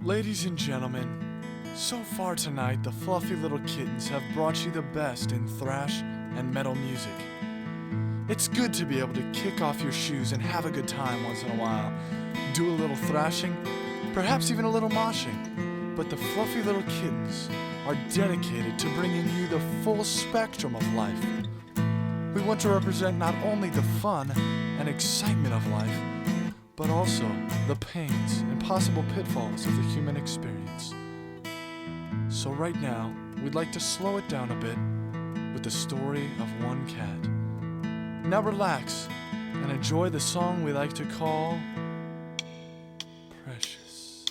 Ladies and gentlemen, so far tonight the Fluffy little kittens have brought you the best in thrash and metal music. It's good to be able to kick off your shoes and have a good time once in a while. Do a little thrashing, perhaps even a little moshing. But the Fluffy little kittens are dedicated to bringing you the full spectrum of life. We want to represent not only the fun and excitement of life, but also the pains and possible pitfalls of the human experience. So right now, we'd like to slow it down a bit with the story of one cat. Now relax and enjoy the song we like to call Precious.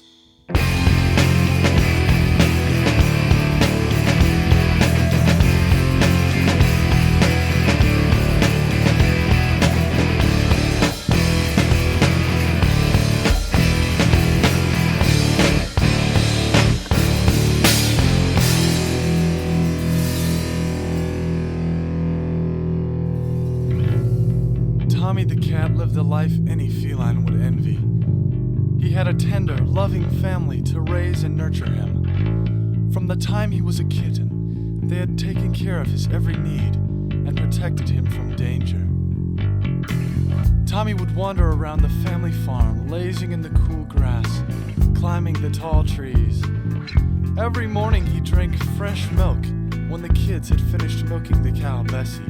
Tommy the cat lived a life any feline would envy. He had a tender, loving family to raise and nurture him. From the time he was a kitten, they had taken care of his every need and protected him from danger. Tommy would wander around the family farm, lazing in the cool grass, climbing the tall trees. Every morning he drank fresh milk when the kids had finished milking the cow Bessie.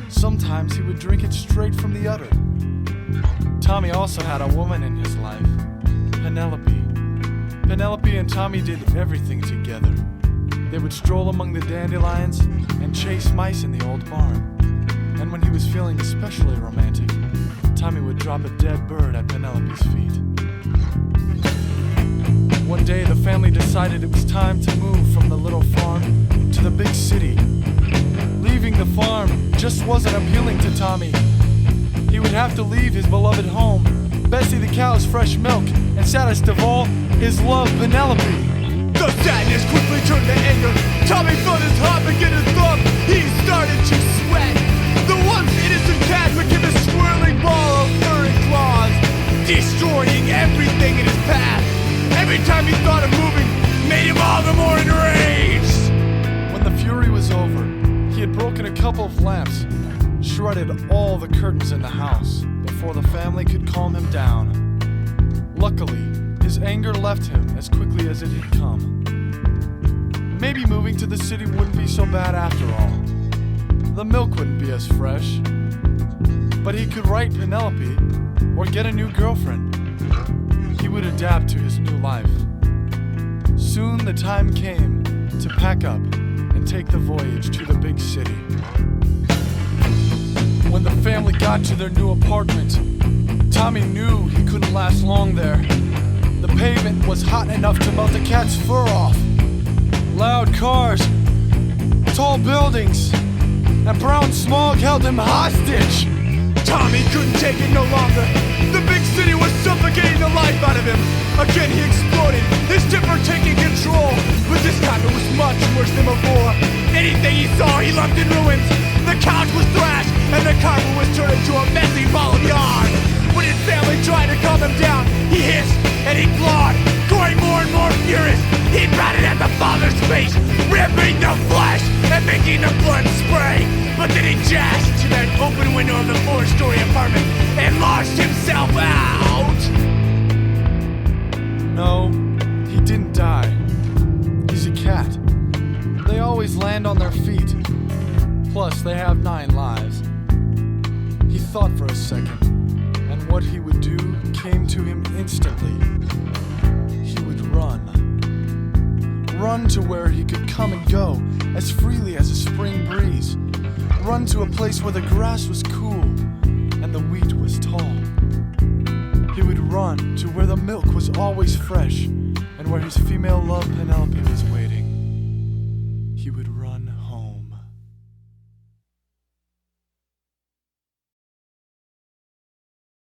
Sometimes he would drink it straight from the udder. Tommy also had a woman in his life, Penelope. Penelope and Tommy did everything together. They would stroll among the dandelions and chase mice in the old barn. And when he was feeling especially romantic, Tommy would drop a dead bird at Penelope's feet. One day the family decided it was time to move from the little farm to the big city. Leaving the farm just wasn't appealing to Tommy. He would have to leave his beloved home, Bessie the cow's fresh milk, and saddest of all, his love, Penelope. The sadness quickly turned to anger. Tommy felt his heart begin to thump. He started to sweat. The once innocent cat became a swirling ball of fur and claws, destroying everything in his path. Every time he thought of moving, made him all the more enraged. When the fury was over, he had broken a couple of lamps, shredded all the curtains in the house before the family could calm him down. Luckily, his anger left him as quickly as it had come. Maybe moving to the city wouldn't be so bad after all. The milk wouldn't be as fresh. But he could write Penelope or get a new girlfriend. He would adapt to his new life. Soon the time came to pack up and take the voyage to the big city. When the family got to their new apartment, Tommy knew he couldn't last long there. The pavement was hot enough to melt the cat's fur off. Loud cars, tall buildings, and brown smog held him hostage. Tommy couldn't take it no longer. The big city was suffocating the life out of him. Again he exploded, his temper taking control. But this time it was much worse than before. Anything he saw he left in ruins. The couch was thrashed, and the carpet was turned into a messy ball of yarn. When his family tried to calm him down, he hissed and he clawed, growing more and more furious. He batted at the father's face, ripping the flesh and making the blood spray. But then he dashed to that open window of the 4-story apartment and launched himself out. No, he didn't die. He's a cat. They always land on their feet. Plus, they have 9 lives. He thought for a second, and what he would do came to him instantly. He would run. Run to where he could come and go as freely as a spring breeze. Run to a place where the grass was cool and the wheat was tall. He would run to where the milk was always fresh and where his female love Penelope was waiting. He would run.